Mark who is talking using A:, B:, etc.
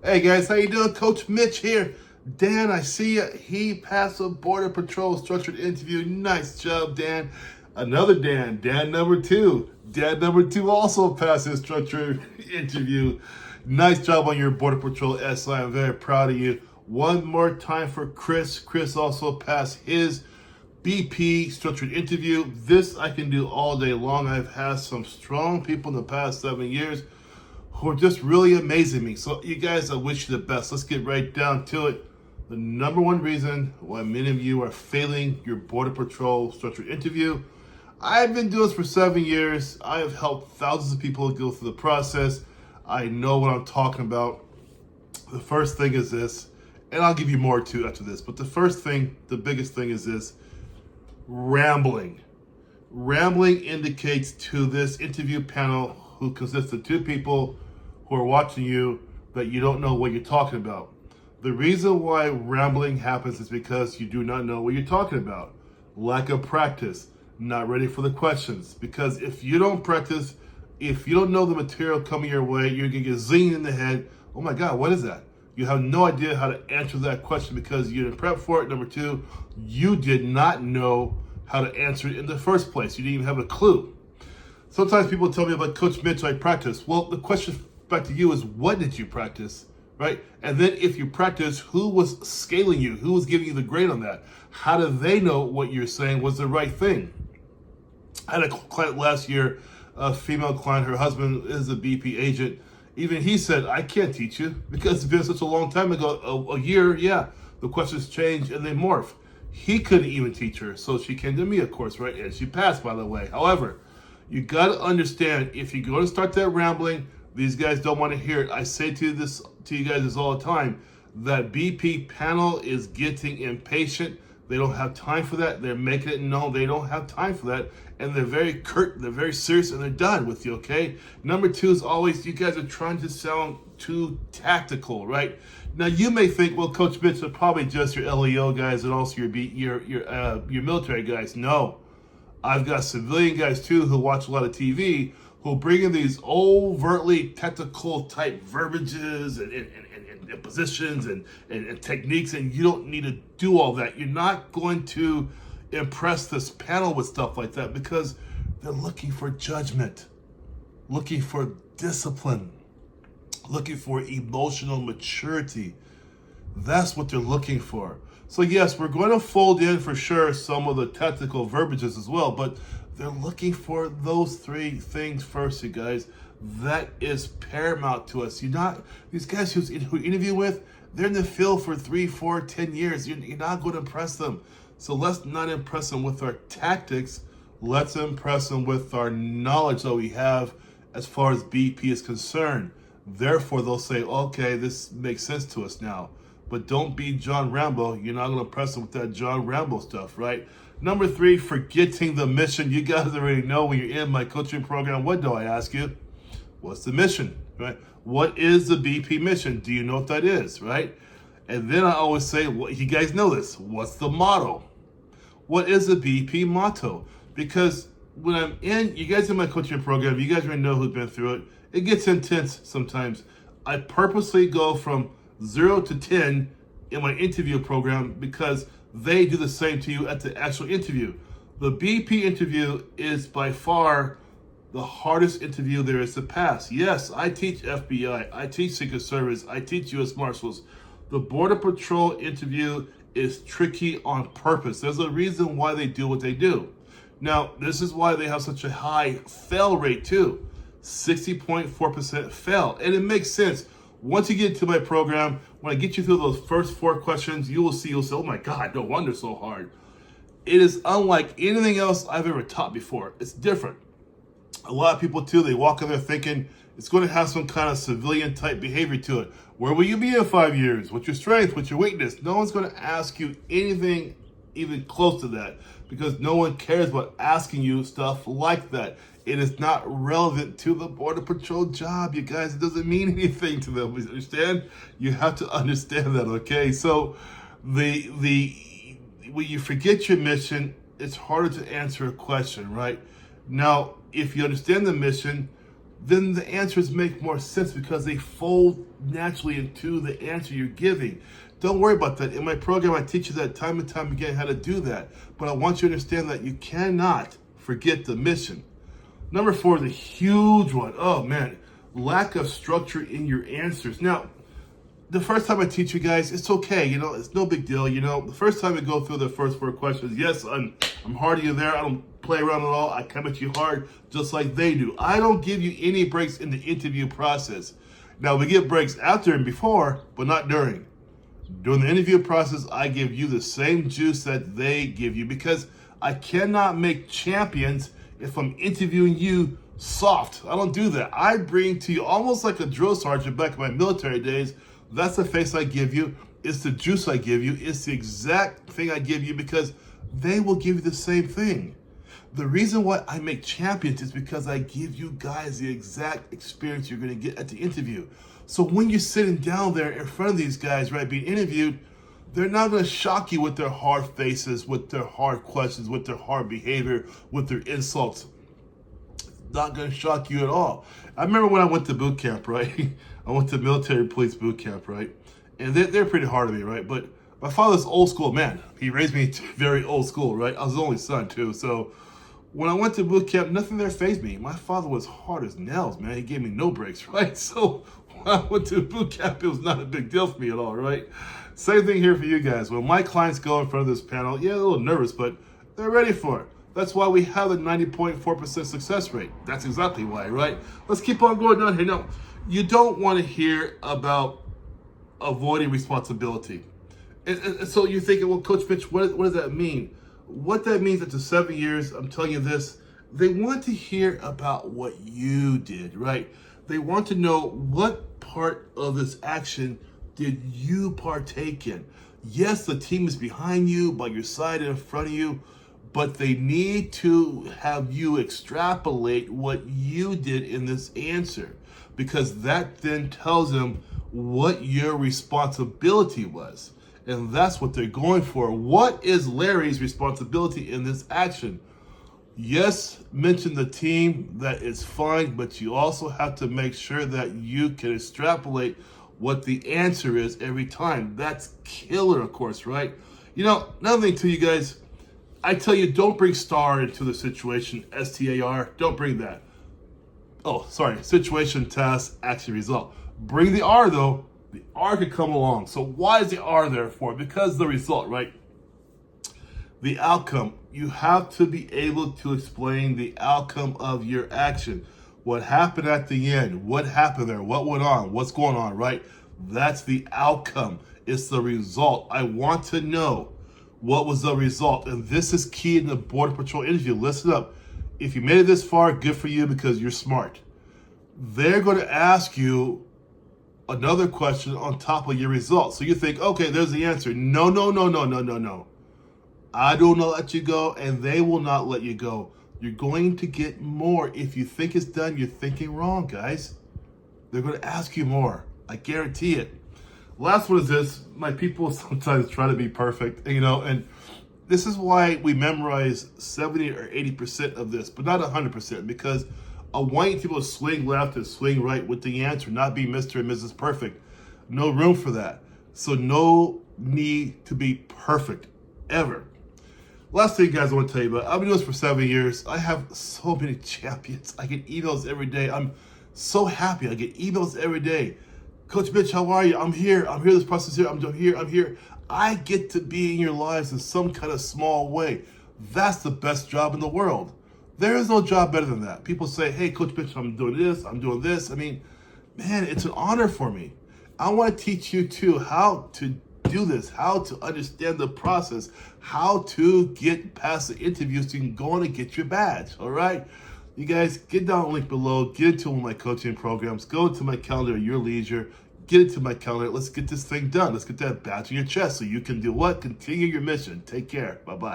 A: Hey guys, how you doing? Coach Mitch here. Dan, I see you. He passed a Border Patrol structured interview. Nice job, Dan. Another Dan, Dan number two. Dan number two also passed his structured interview. Nice job on your Border Patrol SI. I'm very proud of you. One more time for Chris. Chris also passed his BP structured interview. This I can do all day long. I've had some strong people in the past 7 years who are just really amazing me. So you guys, I wish you the best. Let's get right down to it. The number one reason why many of you are failing your Border Patrol structured interview. I've been doing this for 7 years. I have helped thousands of people go through the process. I know what I'm talking about. The first thing is this, and I'll give you more too after this, but the first thing, the biggest thing is this: rambling. Rambling indicates to this interview panel, who consists of two people who are watching you, that you don't know what you're talking about. The reason why rambling happens is because you do not know what you're talking about. Lack of practice, not ready for the questions. Because if you don't practice, if you don't know the material coming your way, you're gonna get zinged in the head. Oh my God, what is that? You have no idea how to answer that question because you didn't prep for it. Number two, you did not know how to answer it in the first place. You didn't even have a clue. Sometimes people tell me about Coach Mitch, I practice. Well, the question back to you is, what did you practice, right? And then if you practice, who was scaling you? Who was giving you the grade on that? How do they know what you're saying was the right thing? I had a client last year, a female client, her husband is a BP agent. Even he said, I can't teach you because it's been such a long time ago, a year, yeah. The questions change and they morph. He couldn't even teach her, so she came to me, of course, right? And she passed, by the way. However, you got to understand, if you're going to start that rambling, these guys don't want to hear it. I say to you guys this all the time, that BP panel is getting impatient. They don't have time for that. They're making it known they don't have time for that. And they're very curt, they're very serious, and they're done with you, okay? Number two is always, you guys are trying to sound too tactical, right? Now, you may think, well, Coach Mitch are probably just your LEO guys and also your military guys. No. I've got civilian guys too who watch a lot of TV who bring in these overtly technical type verbiages and positions and techniques, and you don't need to do all that. You're not going to impress this panel with stuff like that because they're looking for judgment, looking for discipline, looking for emotional maturity. That's what they're looking for. So yes, we're going to fold in for sure some of the technical verbiages as well, but they're looking for those three things first, you guys. That is paramount to us. These guys who interview with, they're in the field for 3, 4, 10 years. You're not going to impress them. So let's not impress them with our tactics. Let's impress them with our knowledge that we have as far as BP is concerned. Therefore, they'll say, okay, this makes sense to us now. But don't be John Rambo. You're not going to impress them with that John Rambo stuff, right? Number three, forgetting the mission. You guys already know when you're in my coaching program, what do I ask you? What's the mission, right? What is the BP mission? Do you know what that is, right? And then I always say, well, you guys know this. What's the motto? What is the BP motto? Because when I'm in, you guys in my coaching program, you guys already know who's been through it. It gets intense sometimes. I purposely go from 0 to 10 in my interview program because they do the same to you at the actual interview. The BP interview is by far the hardest interview there is to pass. Yes, I teach FBI, I teach Secret Service, I teach U.S. Marshals. The Border Patrol interview is tricky on purpose. There's a reason why they do what they do. Now, this is why they have such a high fail rate too. 60.4% fail. And it makes sense. Once you get into my program, when I get you through those first 4 questions, you'll say, oh my God, no wonder it's so hard. It is unlike anything else I've ever taught before. It's different. A lot of people too, they walk in there thinking it's going to have some kind of civilian type behavior to it. Where will you be in 5 years? What's your strength? What's your weakness? No one's going to ask you anything even close to that because no one cares about asking you stuff like that. It is not relevant to the Border Patrol job, you guys. It doesn't mean anything to them. You understand? You have to understand that, okay? So when you forget your mission, it's harder to answer a question, right? Now, if you understand the mission, then the answers make more sense because they fold naturally into the answer you're giving. Don't worry about that. In my program, I teach you that time and time again how to do that. But I want you to understand that you cannot forget the mission. Number 4, the huge one. Oh man, lack of structure in your answers. Now, the first time I teach you guys, it's okay, it's no big deal, The first time I go through the first 4 questions, yes, I'm hard on you there. I don't play around at all. I come at you hard just like they do. I don't give you any breaks in the interview process. Now, we get breaks after and before, but not during. During the interview process, I give you the same juice that they give you because I cannot make champions if I'm interviewing you soft. I don't do that. I bring to you almost like a drill sergeant back in my military days. That's the face I give you. It's the juice I give you. It's the exact thing I give you because they will give you the same thing. The reason why I make champions is because I give you guys the exact experience you're going to get at the interview. So when you're sitting down there in front of these guys, right, being interviewed, they're not going to shock you with their hard faces, with their hard questions, with their hard behavior, with their insults. Not going to shock you at all. I remember when I went to boot camp, right? I went to military police boot camp, right? And they're pretty hard on me, right? But my father's old school man. He raised me very old school, right? I was the only son, too. So when I went to boot camp, nothing there fazed me. My father was hard as nails, man. He gave me no breaks, right? So when I went to boot camp, it was not a big deal for me at all, right? Same thing here for you guys. When my clients go in front of this panel, yeah, a little nervous, but they're ready for it. That's why we have a 90.4% success rate. That's exactly why, right? Let's keep on going down here. Now, you don't want to hear about avoiding responsibility. And so you're thinking, well, Coach Mitch, what does that mean? What that means after 7 years, I'm telling you this, they want to hear about what you did, right? They want to know what part of this action did you partake in. Yes, the team is behind you, by your side and in front of you, but they need to have you extrapolate what you did in this answer because that then tells them what your responsibility was. And that's what they're going for. What is Larry's responsibility in this action? Yes, mention the team, that is fine, but you also have to make sure that you can extrapolate what the answer is every time. That's killer, of course, right? Another thing to you guys, I tell you, don't bring STAR into the situation, STAR. Don't bring that. Oh, sorry, situation, task, action, result. Bring the R, though. The R could come along. So why is the R there for? Because the result, right? The outcome. You have to be able to explain the outcome of your action. What happened at the end? What happened there? What went on? What's going on, right? That's the outcome. It's the result. I want to know what was the result. And this is key in the Border Patrol interview. Listen up. If you made it this far, good for you because you're smart. They're going to ask you another question on top of your results. So you think, okay, there's the answer. No. I do not let you go, and they will not let you go. You're going to get more. If you think it's done, you're thinking wrong, guys. They're going to ask you more. I guarantee it. Last one is this. My people sometimes try to be perfect, and this is why we memorize 70 or 80% of this, but not 100%, because I want you people to swing left and swing right with the answer, not be Mr. and Mrs. Perfect. No room for that. So no need to be perfect, ever. Last thing, guys, I want to tell you about. I've been doing this for 7 years. I have so many champions. I get emails every day. I'm so happy. I get emails every day. Coach Mitch, how are you? I'm here. This process here. I'm here. I get to be in your lives in some kind of small way. That's the best job in the world. There is no job better than that. People say, hey, Coach Mitch, I'm doing this. I'm doing this. I mean, man, it's an honor for me. I want to teach you, too, how to do this, how to understand the process, how to get past the interviews so you can go on and get your badge, all right? You guys, get down the link below, get into one of my coaching programs, go into my calendar at your leisure, get into my calendar. Let's get this thing done. Let's get that badge on your chest so you can do what? Continue your mission. Take care. Bye-bye.